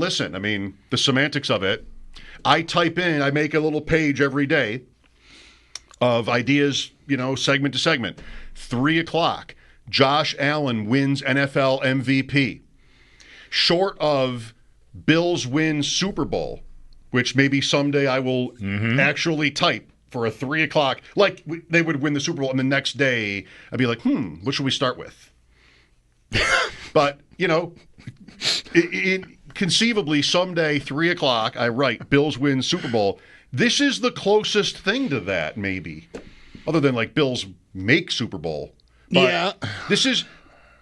listen, I mean, the semantics of it, I make a little page every day of ideas, segment to segment. 3 o'clock, Josh Allen wins NFL MVP. Short of Bills win Super Bowl, which maybe someday I will actually type for a 3 o'clock. Like, they would win the Super Bowl, and the next day I'd be like, what should we start with? But, conceivably someday, 3 o'clock, I write Bills win Super Bowl. This is the closest thing to that, maybe. Other than, like, Bills make Super Bowl. But yeah. This is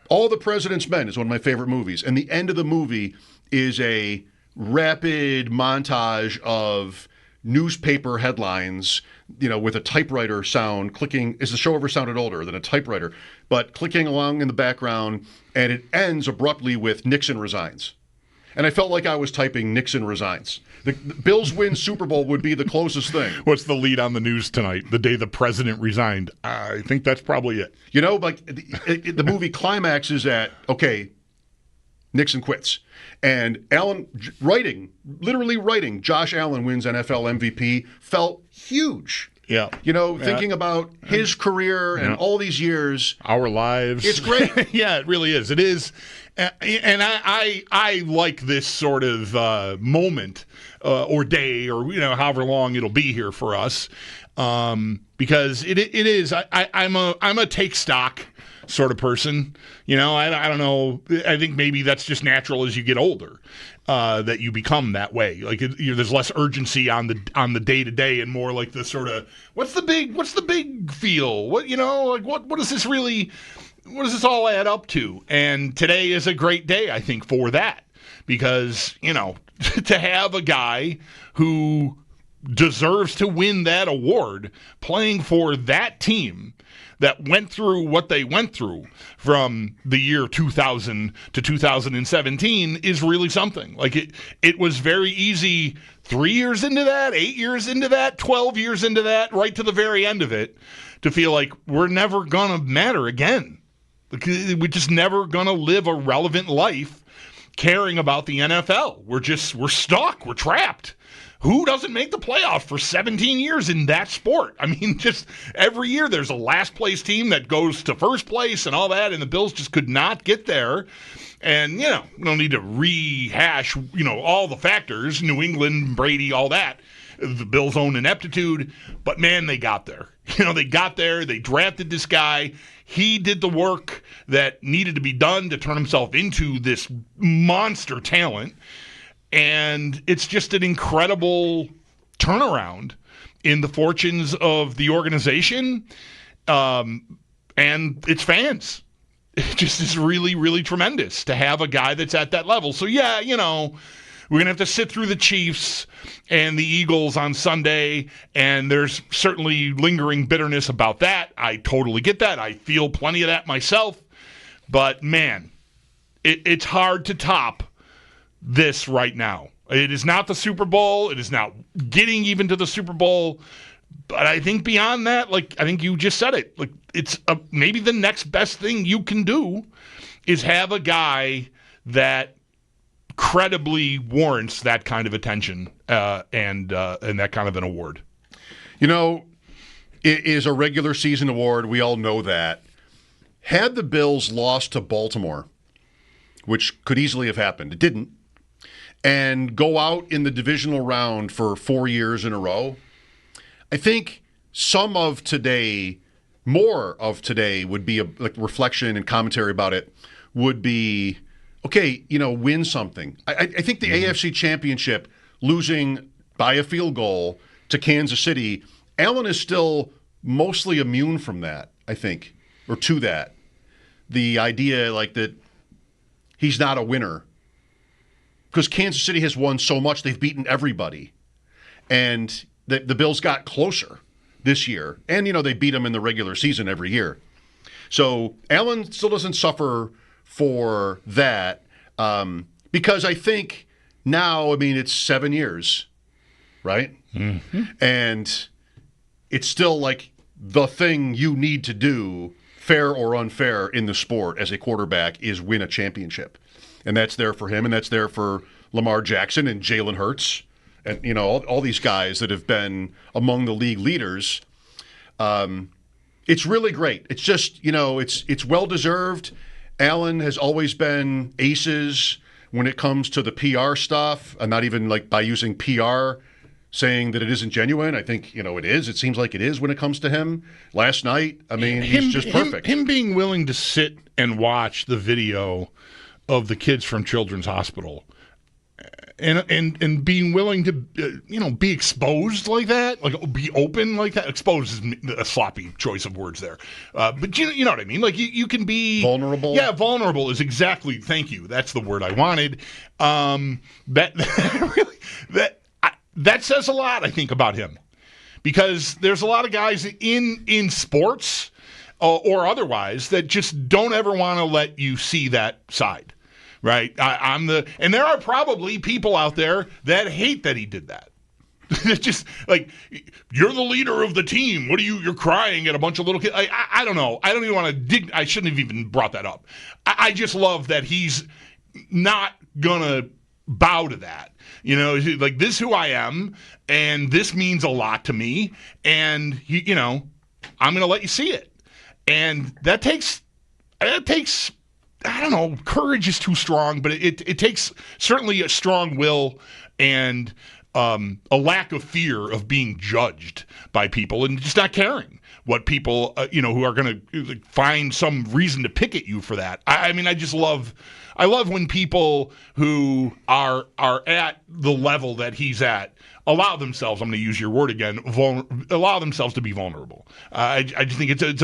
All the President's Men is one of my favorite movies. And the end of the movie is a rapid montage of newspaper headlines, with a typewriter sound clicking. Is the show ever sounded older than a typewriter? But clicking along in the background, and it ends abruptly with Nixon resigns. And I felt like I was typing Nixon resigns. The Bills win Super Bowl would be the closest thing. What's the lead on the news tonight? The day the president resigned. I think that's probably it. Like the movie climaxes at, okay, Nixon quits. And Allen literally writing, Josh Allen wins NFL MVP, felt huge. Yeah. Thinking about his career and all these years. Our lives. It's great. Yeah, it really is. It is. And I like this sort of moment or day or, however long it'll be here for us because it is. I'm a take stock sort of person. I don't know. I think maybe that's just natural as you get older, that you become that way. Like there's less urgency on the day to day and more like the sort of what's the big feel? What does this really? What does this all add up to? And today is a great day, I think, for that because to have a guy who deserves to win that award playing for that team that went through what they went through from the year 2000 to 2017 is really something. Like it was very easy 3 years into that, 8 years into that, 12 years into that, right to the very end of it, to feel like we're never going to matter again. We're just never going to live a relevant life caring about the NFL. We're stuck. We're trapped. Who doesn't make the playoff for 17 years in that sport? I mean, just every year there's a last place team that goes to first place and all that, and the Bills just could not get there. And, we don't need to rehash, all the factors, New England, Brady, all that, the Bills' own ineptitude. But, man, they got there. They got there. They drafted this guy. He did the work that needed to be done to turn himself into this monster talent. And it's just an incredible turnaround in the fortunes of the organization and its fans. It just is really, really tremendous to have a guy that's at that level. So, yeah, we're going to have to sit through the Chiefs and the Eagles on Sunday, and there's certainly lingering bitterness about that. I totally get that. I feel plenty of that myself. But, man, it's hard to top this right now. It is not the Super Bowl. It is not getting even to the Super Bowl. But I think beyond that, like I think you just said it, like it's maybe the next best thing you can do is have a guy that credibly warrants that kind of attention and that kind of an award. It is a regular season award. We all know that. Had the Bills lost to Baltimore, which could easily have happened, it didn't, and go out in the divisional round for 4 years in a row, I think more of today would be a reflection and commentary about it would be, okay, win something. I think the AFC Championship, losing by a field goal to Kansas City, Allen is still mostly immune from that, I think, or to that. The idea that he's not a winner. Because Kansas City has won so much, they've beaten everybody. And the Bills got closer this year. And, they beat them in the regular season every year. So Allen still doesn't suffer for that because I think now, it's 7 years, right? Mm-hmm. And it's still like the thing you need to do, fair or unfair, in the sport as a quarterback is win a championship. And that's there for him, and that's there for Lamar Jackson and Jalen Hurts, and all these guys that have been among the league leaders. It's really great. It's just it's well deserved. Allen has always been aces when it comes to the PR stuff. I'm not even like by using PR saying that it isn't genuine. I think, it is. It seems like it is when it comes to him. Last night, he's just perfect. Him being willing to sit and watch the video of the kids from Children's Hospital and being willing to, be exposed like that, like be open like that. Exposed is a sloppy choice of words there. But you know what I mean? Like you can be vulnerable. Yeah, vulnerable is exactly, thank you. That's the word I wanted. That says a lot, I think, about him, because there's a lot of guys in sports or otherwise that just don't ever want to let you see that side, right? And there are probably people out there that hate that he did that. It's just like, you're the leader of the team. What are you're crying at a bunch of little kids? I don't know. I don't even want to dig. I shouldn't have even brought that up. I just love that he's not going to bow to that. Like, this is who I am, and this means a lot to me, and I'm going to let you see it. And that takes I don't know, courage is too strong, but it takes certainly a strong will and a lack of fear of being judged by people and just not caring what people who are going to find some reason to pick at you for that. I love when people who are at the level that he's at allow themselves, I'm going to use your word again, allow themselves to be vulnerable. I just think it's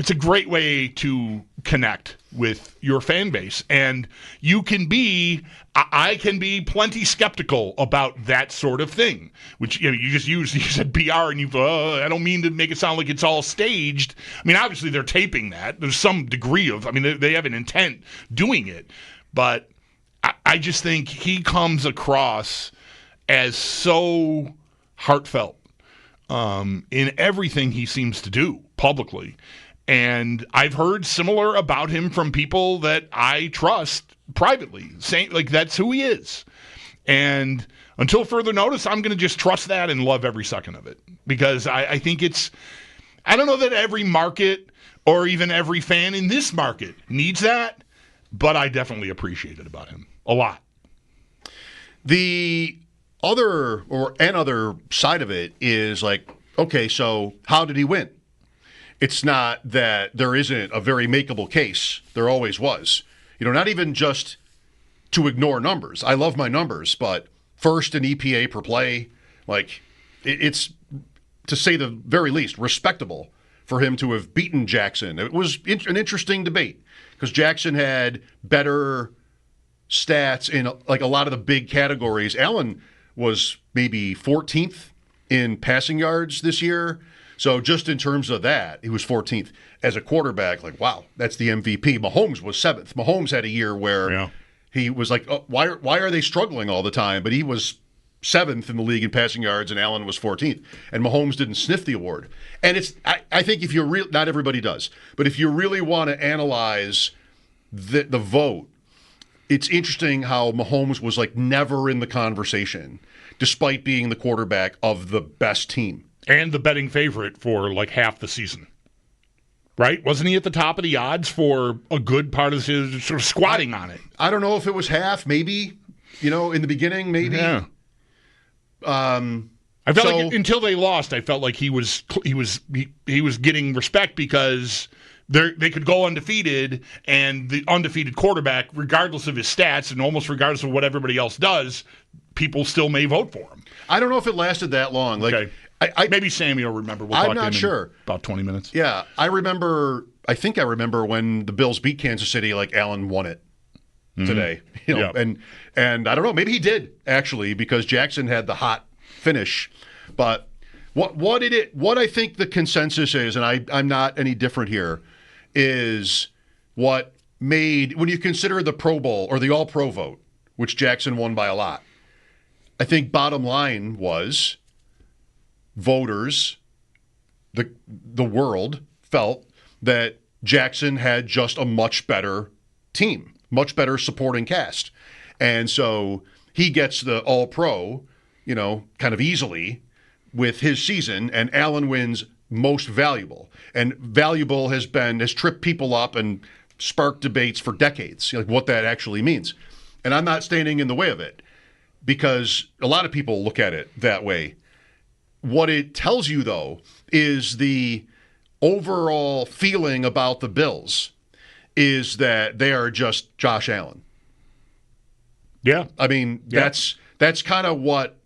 a great way to connect with your fan base. And I can be plenty skeptical about that sort of thing, which, you said PR and I don't mean to make it sound like it's all staged. Obviously they're taping that. There's some degree of, they have an intent doing it, but I just think he comes across as so heartfelt in everything he seems to do publicly. And I've heard similar about him from people that I trust privately, saying like that's who he is. And until further notice, I'm going to just trust that and love every second of it, because I think I don't know that every market or even every fan in this market needs that, but I definitely appreciate it about him a lot. The other side of it is like, okay, so how did he win? It's not that there isn't a very makeable case. There always was. Not even just to ignore numbers. I love my numbers, but first in EPA per play, like it's, to say the very least, respectable for him to have beaten Jackson. It was an interesting debate because Jackson had better stats in like a lot of the big categories. Allen was maybe 14th in passing yards this year. So just in terms of that, he was 14th as a quarterback. Like, wow, that's the MVP. Mahomes was 7th. Mahomes had a year where he was like, oh, why are they struggling all the time? But he was 7th in the league in passing yards, and Allen was 14th. And Mahomes didn't sniff the award. And I think if you're not everybody does, but if you really want to analyze the vote, it's interesting how Mahomes was like never in the conversation, despite being the quarterback of the best team. And the betting favorite for like half the season. Right? Wasn't he at the top of the odds for a good part of his sort of squatting on it? I don't know if it was half, maybe, in the beginning, maybe. Yeah. I felt like until they lost, I felt like he was getting respect because they could go undefeated, and the undefeated quarterback, regardless of his stats and almost regardless of what everybody else does, people still may vote for him. I don't know if it lasted that long. Like, okay. Maybe Sammy will remember. We'll I'm talk not to him sure. In about 20 minutes. Yeah, I think I remember when the Bills beat Kansas City, like Allen won it today. And I don't know, maybe he did actually, because Jackson had the hot finish. But what I think the consensus is, and I'm not any different here, is what made, when you consider the Pro Bowl or the All-Pro vote, which Jackson won by a lot, I think bottom line was voters, the world felt that Jackson had just a much better team, much better supporting cast. And so he gets the All-Pro, kind of easily with his season, and Allen wins most valuable. And valuable has tripped people up and sparked debates for decades, like what that actually means. And I'm not standing in the way of it because a lot of people look at it that way. What it tells you, though, is the overall feeling about the Bills is that they are just Josh Allen. Yeah. I mean, that's kind of what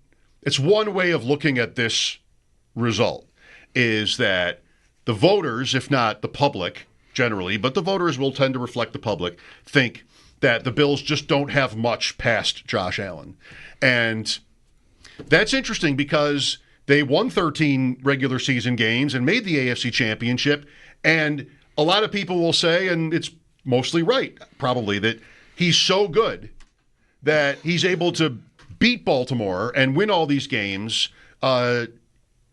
it's one way of looking at this result is that the voters, if not the public generally, but the voters will tend to reflect the public, think that the Bills just don't have much past Josh Allen. And that's interesting because they won 13 regular season games and made the AFC Championship. And a lot of people will say, and it's mostly right, probably, that he's so good that he's able to beat Baltimore and win all these games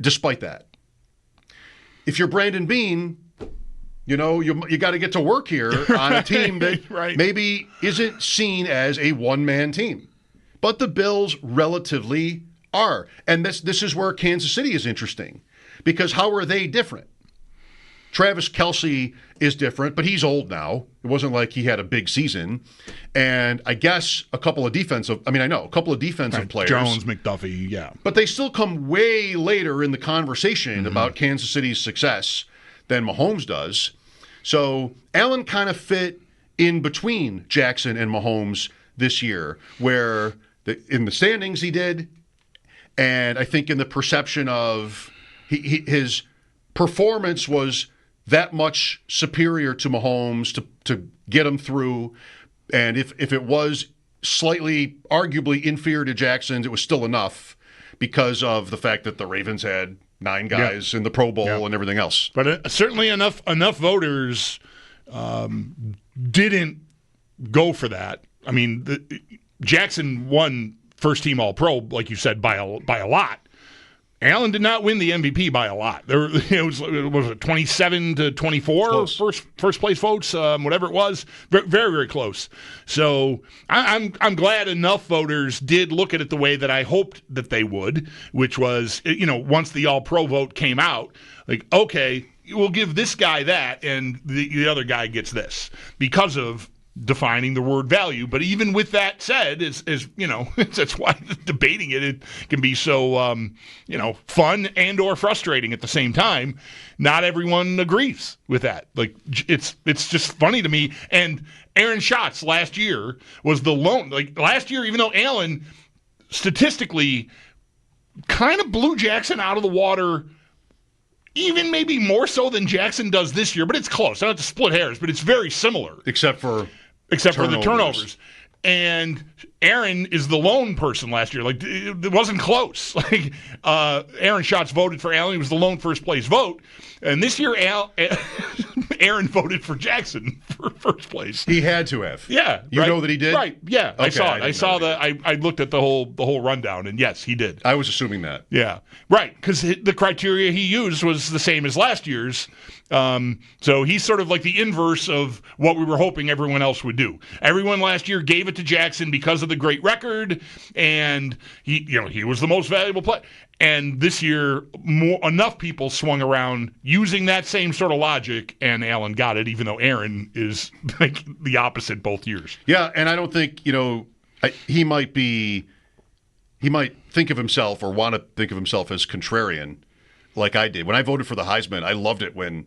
despite that. If you're Brandon Beane, you got to get to work here on a team that right. maybe isn't seen as a one-man team. But the Bills relatively are. And this is where Kansas City is interesting because how are they different? Travis Kelce is different, but he's old now. It wasn't like he had a big season. And I guess a couple of defensive players. Jones, McDuffie, yeah. But they still come way later in the conversation about Kansas City's success than Mahomes does. So Allen kind of fit in between Jackson and Mahomes this year, where in the standings he did, and I think in the perception of his performance was that much superior to Mahomes to get him through. And if it was slightly, arguably inferior to Jackson's, it was still enough because of the fact that the Ravens had 9 guys in the Pro Bowl and everything else. But certainly enough voters didn't go for that. I mean, Jackson won first team All-Pro, like you said, by a lot. Allen did not win the MVP by a lot. It was 27-24 first place votes, whatever it was. Very, very close. So I'm glad enough voters did look at it the way that I hoped that they would, which was, once the All-Pro vote came out, like, okay, we'll give this guy that and the other guy gets this because of defining the word value. But even with that said, is that's why debating it can be so fun and or frustrating at the same time. Not everyone agrees with that. Like it's just funny to me. And Aaron Schatz last year was the lone. Like last year, even though Allen statistically kind of blew Jackson out of the water, even maybe more so than Jackson does this year, but it's close. I don't have to split hairs, but it's very similar. Except for the turnovers. And Aaron is the lone person last year. Like, it wasn't close. Like, Aaron Schatz voted for Allen. He was the lone first place vote. And this year, Aaron voted for Jackson for first place. He had to have. Yeah. You know that he did? Right. Yeah. Okay, I saw it. I looked at the whole rundown, and yes, he did. I was assuming that. Yeah. Right. Because the criteria he used was the same as last year's. So he's sort of like the inverse of what we were hoping everyone else would do. Everyone last year gave it to Jackson because of the great record, and he was the most valuable player. And this year, enough people swung around using that same sort of logic, and Allen got it, even though Aaron is like the opposite both years. Yeah, and I don't think he might think of himself or want to think of himself as contrarian, like I did when I voted for the Heisman. I loved it when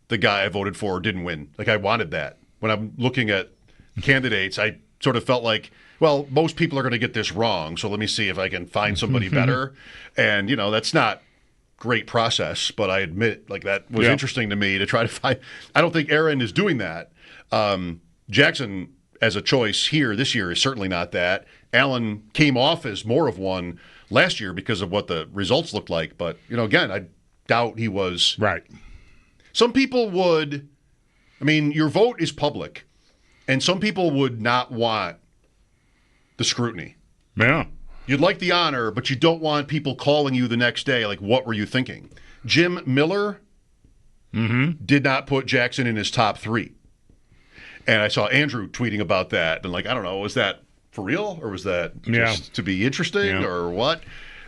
the guy I voted for didn't win. Like I wanted that. When I'm looking at candidates, I sort of felt like, well, most people are going to get this wrong, so let me see if I can find somebody better. And, that's not great process, but I admit, like, that was interesting to me to try to find. I don't think Aaron is doing that. Jackson, as a choice here this year, is certainly not that. Allen came off as more of one last year because of what the results looked like. But, again, I doubt he was. Right. Some people would. I mean, your vote is public, and some people would not want the scrutiny. Yeah. You'd like the honor, but you don't want people calling you the next day like, what were you thinking? Jim Miller did not put Jackson in his top 3. And I saw Andrew tweeting about that. And I don't know, was that for real, or was that just to be interesting, or what?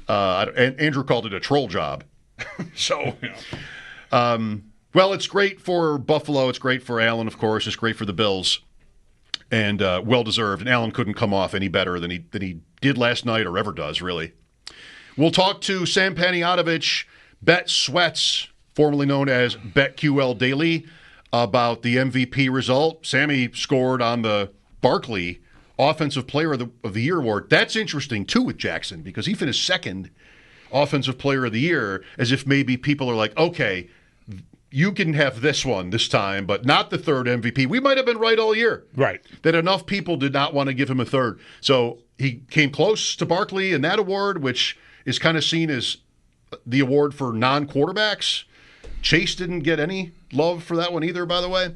And Andrew called it a troll job. So, well, it's great for Buffalo. It's great for Allen, of course. It's great for the Bills, and well-deserved. And Allen couldn't come off any better than he did last night or ever does, really. We'll talk to Sam Panayotovich, Bet Sweats, formerly known as BetQL Daily, about the MVP result. Sammy scored on the Barkley Offensive Player of the Year award. That's interesting, too, with Jackson, because he finished second Offensive Player of the Year, as if maybe people are like, okay, you can have this one this time, but not the third MVP. We might have been right all year. Right. That enough people did not want to give him a third. So he came close to Barkley in that award, which is kind of seen as the award for non-quarterbacks. Chase didn't get any love for that one either, by the way.